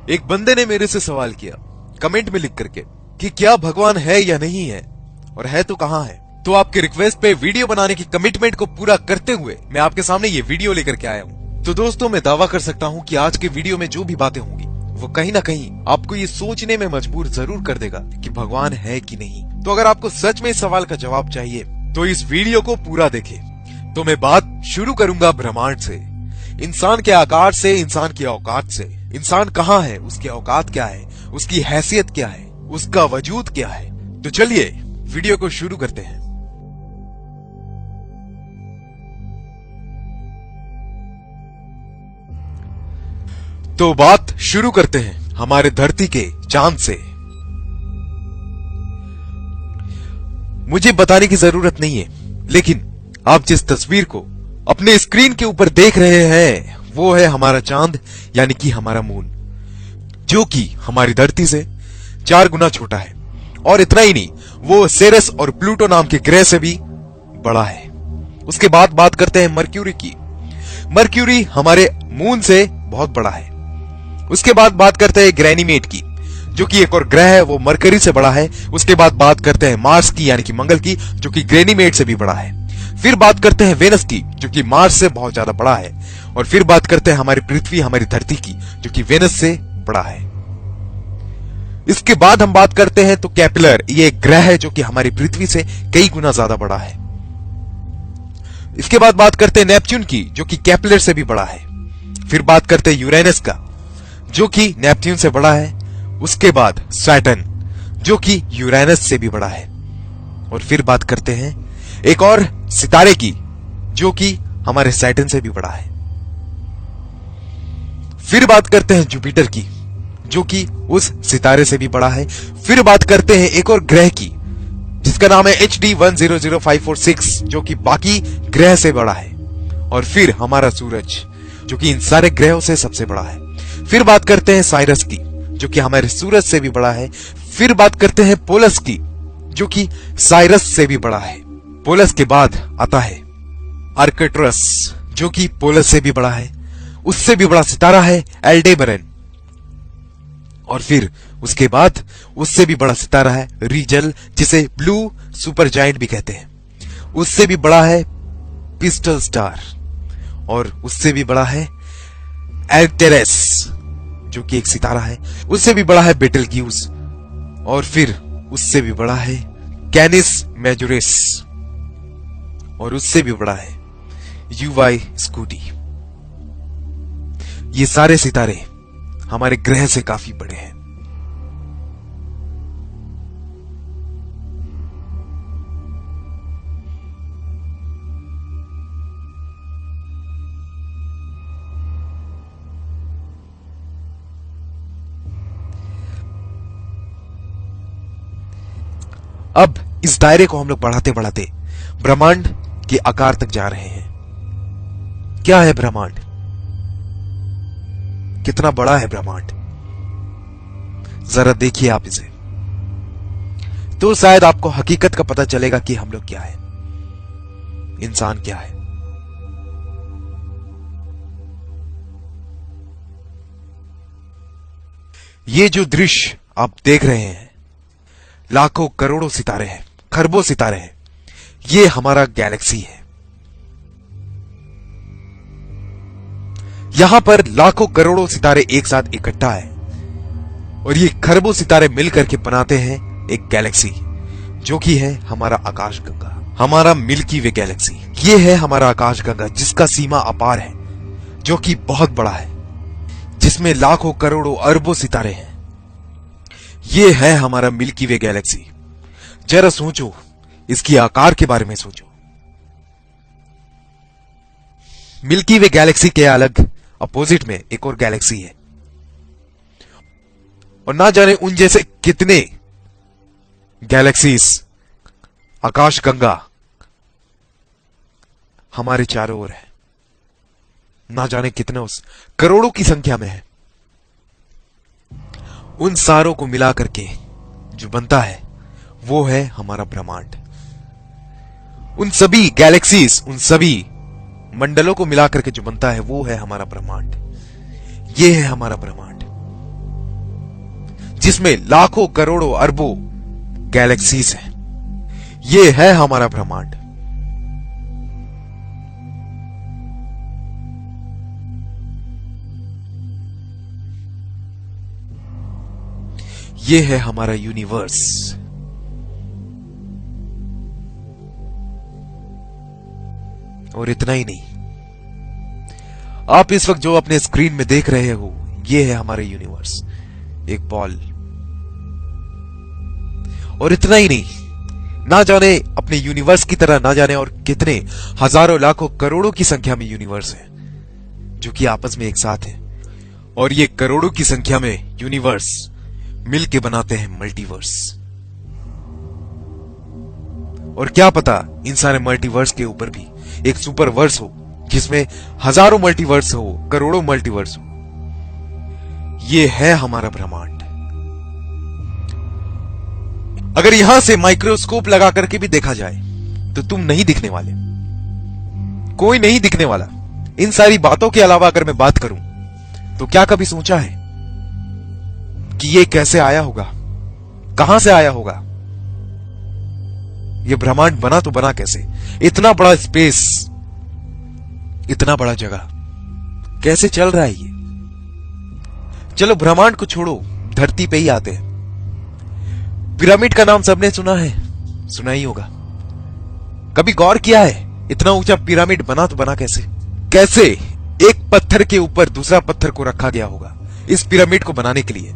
एक बंदे ने मेरे से सवाल किया कमेंट में लिख करके कि क्या भगवान है या नहीं है, और है तो कहां है। तो आपके रिक्वेस्ट पे वीडियो बनाने की कमिटमेंट को पूरा करते हुए मैं आपके सामने ये वीडियो लेकर के आया हूं। तो दोस्तों, मैं दावा कर सकता हूं कि आज के वीडियो में जो भी बातें होंगी वो कहीं ना कहीं आपको ये सोचने में मजबूर जरूर कर देगा कि भगवान है कि नहीं। तो अगर आपको सच में इस सवाल का जवाब चाहिए तो इस वीडियो को पूरा देखें। तो मैं बात शुरू करूंगा ब्रह्मांड से, इंसान के आकार से, इंसान की औकात से। इंसान कहां है, उसकी औकात क्या है, उसकी हैसियत क्या है, उसका वजूद क्या है। तो चलिए वीडियो को शुरू करते हैं। तो बात शुरू करते हैं हमारे धरती के चांद से। मुझे बताने की जरूरत नहीं है, लेकिन आप जिस तस्वीर को अपने स्क्रीन के ऊपर देख रहे हैं वो है हमारा चांद, यानी कि हमारा मून, जो कि हमारी धरती से 4 गुना छोटा है। और इतना ही नहीं, वो सेरस और प्लूटो नाम के ग्रह से भी बड़ा है। उसके बाद बात करते हैं मर्क्यूरी की। मर्क्यूरी हमारे मून से बहुत बड़ा है। उसके बाद बात करते हैं ग्रैनीमेट की, जो कि एक और ग्रह है, वो मरकरी से बड़ा है। उसके बाद बात करते हैं मार्स की, यानी कि मंगल की, जो कि ग्रैनीमेट से भी बड़ा है। फिर बात करते हैं वेनस की, जो कि मार्स से बहुत ज्यादा बड़ा है। और फिर बात करते हैं हमारी पृथ्वी, हमारी धरती की, जो कि वेनस से बड़ा है। इसके बाद हम बात करते हैं तो कैप्लर, ये एक ग्रह है जो कि हमारी पृथ्वी से कई गुना ज्यादा बड़ा है। इसके बाद बात करते हैं नेपच्यून की, जो कि कैप्लर से भी बड़ा है। फिर बात करते हैं यूरेनस का, जो कि नेपच्यून से बड़ा है। उसके बाद सैटर्न, जो कि यूरेनस से भी बड़ा है। और फिर बात करते हैं एक और सितारे की, जो कि हमारे सैटर्न से भी बड़ा है। फिर बात करते हैं जुपिटर की, जो कि उस सितारे से भी बड़ा है। फिर बात करते हैं एक और ग्रह की, जिसका नाम है HD 100546, जो कि बाकी ग्रह से बड़ा है। और फिर हमारा सूरज, जो कि इन सारे ग्रहों से सबसे बड़ा है। फिर बात करते हैं साइरस की, जो कि हमारे सूरज से भी बड़ा है। फिर बात करते हैं पोलस की, जो कि साइरस से भी बड़ा है। पोलस के बाद आता है आर्कटुरस, जो कि पोलस से भी बड़ा है। उससे भी बड़ा सितारा है एल्डेबरन। और फिर उसके बाद उससे भी बड़ा सितारा है रीजल, जिसे ब्लू सुपर जायंट भी कहते हैं। उससे भी बड़ा है पिस्टल स्टार। और उससे भी बड़ा है एल्टेरेस, जो कि एक सितारा है। उससे भी बड़ा है बेटलग्यूज। और फिर उससे भी बड़ा है कैनिस मेजोरिस। और उससे भी बड़ा है यूवाई स्कूटी। ये सारे सितारे हमारे ग्रह से काफी बड़े हैं। अब इस दायरे को हम लोग बढ़ाते बढ़ाते ब्रह्मांड के आकार तक जा रहे हैं। क्या है ब्रह्मांड? कितना बड़ा है ब्रह्मांड? जरा देखिए आप इसे, तो शायद आपको हकीकत का पता चलेगा कि हम लोग क्या है, इंसान क्या है। ये जो दृश्य आप देख रहे हैं, लाखों करोड़ों सितारे हैं, खरबों सितारे हैं। ये हमारा गैलेक्सी है। यहां पर लाखों करोड़ों सितारे एक साथ इकट्ठा है, और ये खरबों सितारे मिलकर के बनाते हैं एक गैलेक्सी, जो कि है हमारा आकाशगंगा, हमारा मिल्की वे गैलेक्सी। ये है हमारा आकाशगंगा, जिसका सीमा अपार है, जो कि बहुत बड़ा है, जिसमें लाखों करोड़ों अरबों सितारे हैं। ये है हमारा मिल्की वे गैलेक्सी। जरा सोचो, इसकी आकार के बारे में सोचो। मिल्की वे गैलेक्सी के अलग अपोजिट में एक और गैलेक्सी है, और ना जाने उन जैसे कितने गैलेक्सीज, आकाशगंगा हमारे चारों ओर है। ना जाने कितने, उस करोड़ों की संख्या में है। उन सारों को मिला करके जो बनता है वो है हमारा ब्रह्मांड। उन सभी गैलेक्सीज, उन सभी मंडलों को मिलाकर के जो बनता है वो है हमारा ब्रह्मांड। ये है हमारा ब्रह्मांड। जिसमें लाखों करोड़ों अरबों गैलेक्सीज हैं। ये है हमारा ब्रह्मांड। ये है हमारा यूनिवर्स। और इतना ही नहीं, आप इस वक्त जो अपने स्क्रीन में देख रहे हो, ये है हमारा यूनिवर्स, एक बॉल। और इतना ही नहीं, ना जाने अपने यूनिवर्स की तरह ना जाने और कितने हजारों लाखों करोड़ों की संख्या में यूनिवर्स है जो कि आपस में एक साथ है। और ये करोड़ों की संख्या में यूनिवर्स मिलके बनाते हैं मल्टीवर्स। और क्या पता इन सारे मल्टीवर्स के ऊपर भी एक सुपरवर्स हो जिसमें हजारों मल्टीवर्स हो, करोड़ों मल्टीवर्स हो। ये है हमारा ब्रह्मांड। अगर यहां से माइक्रोस्कोप लगा करके भी देखा जाए तो तुम नहीं दिखने वाले, कोई नहीं दिखने वाला। इन सारी बातों के अलावा अगर मैं बात करूं तो क्या कभी सोचा है कि ये कैसे आया होगा, कहां से आया होगा? ये ब्रह्मांड बना तो बना कैसे? इतना बड़ा स्पेस, इतना बड़ा जगह कैसे चल रहा है ये? चलो ब्रह्मांड को छोड़ो, धरती पे ही आते हैं। पिरामिड का नाम सबने सुना है, सुना ही होगा। कभी गौर किया है इतना ऊंचा पिरामिड बना तो बना कैसे? कैसे एक पत्थर के ऊपर दूसरा पत्थर को रखा गया होगा इस पिरामिड को बनाने के लिए,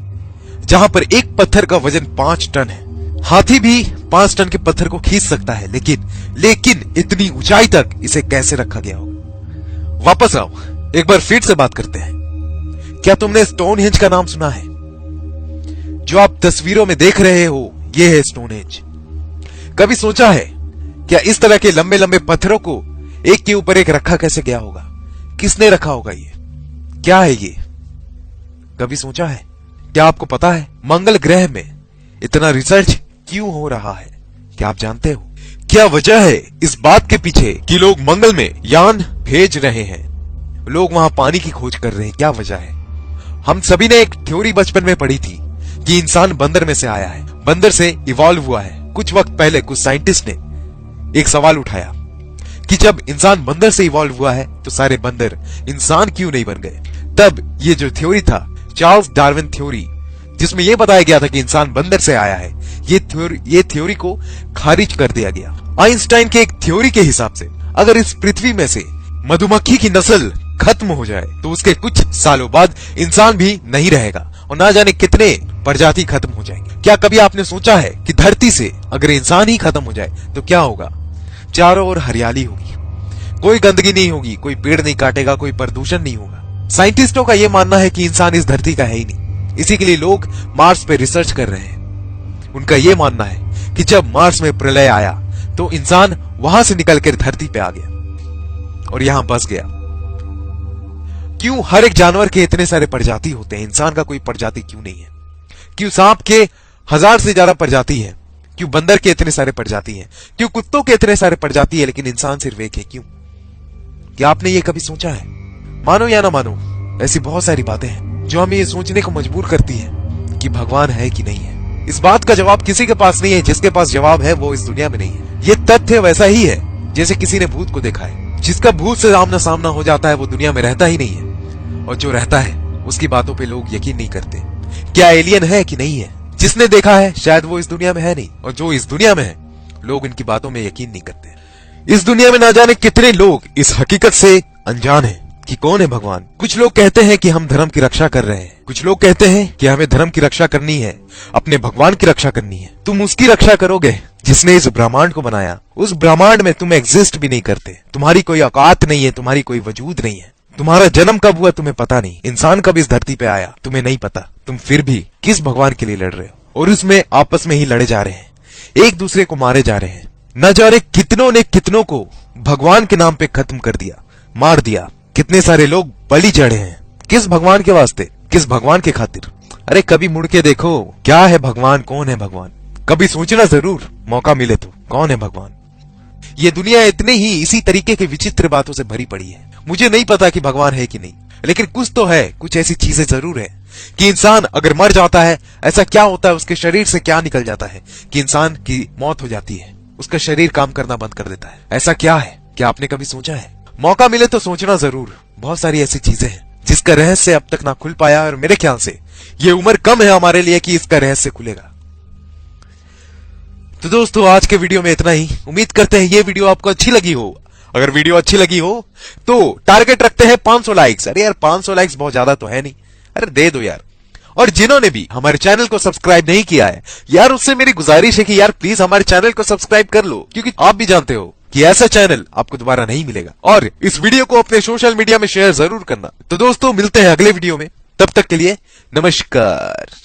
जहां पर एक पत्थर का वजन 5 टन है। हाथी भी 5 टन के पत्थर को खींच सकता है, लेकिन इतनी ऊंचाई तक इसे कैसे रखा गया होगा? वापस आओ, एक बार फिर से बात करते हैं। क्या तुमने स्टोनहेंज का नाम सुना है? जो आप तस्वीरों में देख रहे हो, यह है स्टोनहेंज। कभी सोचा है क्या इस तरह के लंबे लंबे पत्थरों को एक के ऊपर एक रखा कैसे गया होगा? किसने रखा होगा? ये क्या है? ये कभी सोचा है? क्या आपको पता है मंगल ग्रह में इतना रिसर्च क्यों हो रहा है? क्या आप जानते हो क्या वजह है इस बात के पीछे कि लोग मंगल में यान भेज रहे हैं, लोग वहां पानी की खोज कर रहे हैं? क्या वजह है? हम सभी ने एक थ्योरी बचपन में पढ़ी थी कि इंसान बंदर में से आया है, बंदर से इवॉल्व हुआ है। कुछ वक्त पहले कुछ साइंटिस्ट ने एक सवाल उठाया कि जब इंसान बंदर से इवॉल्व हुआ है तो सारे बंदर इंसान क्यों नहीं बन गए? तब ये जो थ्योरी था, चार्ल्स डार्विन थ्योरी, जिसमें यह बताया गया था कि इंसान बंदर से आया है, ये थ्योरी को खारिज कर दिया गया। आइंस्टाइन के एक थ्योरी के हिसाब से अगर इस पृथ्वी में से मधुमक्खी की नस्ल खत्म हो जाए तो उसके कुछ सालों बाद इंसान भी नहीं रहेगा और ना जाने कितने प्रजाति खत्म हो जाएंगे। क्या कभी आपने सोचा है कि धरती से अगर इंसान ही खत्म हो जाए तो क्या होगा? चारों ओर हरियाली होगी, कोई गंदगी नहीं होगी, कोई पेड़ नहीं काटेगा, कोई प्रदूषण नहीं होगा। साइंटिस्टों का यह मानना है कि इंसान इस धरती का है ही नहीं, इसी के लिए लोग मार्स पे रिसर्च कर रहे हैं। उनका यह मानना है कि जब मार्स में प्रलय आया तो इंसान वहां से निकलकर धरती पे आ गया और यहां बस गया। क्यों हर एक जानवर के इतने सारे प्रजाति होते हैं, इंसान का कोई प्रजाति क्यों नहीं है? क्यों सांप के 1000 से ज्यादा प्रजाति है? क्यों बंदर के इतने सारे प्रजाति हैं? क्यों कुत्तों के इतने सारे प्रजाति है लेकिन इंसान सिर्फ एक है? क्यों? क्या आपने ये कभी सोचा है? मानो या ना मानो, ऐसी बहुत सारी बातें हैं जो हमें ये सोचने को मजबूर करती है कि भगवान है कि नहीं है। इस बात का जवाब किसी के पास नहीं है। जिसके पास जवाब है वो इस दुनिया में नहीं है। ये तथ्य वैसा ही है जैसे किसी ने भूत को देखा है। जिसका भूत से आमना सामना हो जाता है वो दुनिया में रहता ही नहीं है, और जो रहता है उसकी बातों पे लोग यकीन नहीं करते। क्या एलियन है कि नहीं है? जिसने देखा है शायद वो इस दुनिया में है नहीं, और जो इस दुनिया में है लोग इनकी बातों में यकीन नहीं करते। इस दुनिया में ना जाने कितने लोग इस हकीकत से अनजान हैं कि कौन है भगवान। कुछ लोग कहते हैं कि हम धर्म की रक्षा कर रहे हैं, कुछ लोग कहते हैं कि हमें धर्म की रक्षा करनी है, अपने भगवान की रक्षा करनी है। तुम उसकी रक्षा करोगे जिसने इस ब्रह्मांड को बनाया। उस ब्रह्मांड में तुम एग्जिस्ट भी नहीं करते, तुम्हारी कोई औकात नहीं है, तुम्हारी कोई वजूद नहीं है। तुम्हारा जन्म कब हुआ तुम्हें पता नहीं, इंसान कब इस धरती पे आया तुम्हें नहीं पता। तुम फिर भी किस भगवान के लिए लड़ रहे हो, और उसमें आपस में ही लड़े जा रहे हैं, एक दूसरे को मारे जा रहे हैं। न जाने कितनों ने कितनों को भगवान के नाम पे खत्म कर दिया, मार दिया। कितने सारे लोग बलि चढ़े हैं, किस भगवान के वास्ते, किस भगवान के खातिर? अरे कभी मुड़ के देखो, क्या है भगवान, कौन है भगवान? कभी सोचना जरूर, मौका मिले तो, कौन है भगवान? ये दुनिया इतने ही इसी तरीके के विचित्र बातों से भरी पड़ी है। मुझे नहीं पता कि भगवान है कि नहीं, लेकिन कुछ तो है, कुछ ऐसी चीजें जरूर है कि इंसान अगर मर जाता है ऐसा क्या होता है, उसके शरीर से क्या निकल जाता है, कि इंसान की मौत हो जाती है, उसका शरीर काम करना बंद कर देता है। ऐसा क्या है, क्या आपने कभी सोचा है? मौका मिले तो सोचना जरूर। बहुत सारी ऐसी चीजें हैं जिसका रहस्य अब तक ना खुल पाया, और मेरे ख्याल से ये उम्र कम है हमारे लिए कि इसका रहस्य खुलेगा। तो दोस्तों आज के वीडियो में इतना ही। उम्मीद करते हैं ये वीडियो आपको अच्छी लगी हो। अगर वीडियो अच्छी लगी हो तो टारगेट रखते हैं 500 लाइक्स। अरे यार 500 लाइक्स बहुत ज्यादा तो है नहीं, अरे दे दो यार। और जिन्होंने भी हमारे चैनल को सब्सक्राइब नहीं किया है यार, उससे मेरी गुजारिश है कि यार प्लीज हमारे चैनल को सब्सक्राइब कर लो, क्योंकि आप भी जानते हो कि ऐसा चैनल आपको दोबारा नहीं मिलेगा। और इस वीडियो को अपने सोशल मीडिया में शेयर जरूर करना। तो दोस्तों मिलते हैं अगले वीडियो में, तब तक के लिए नमस्कार।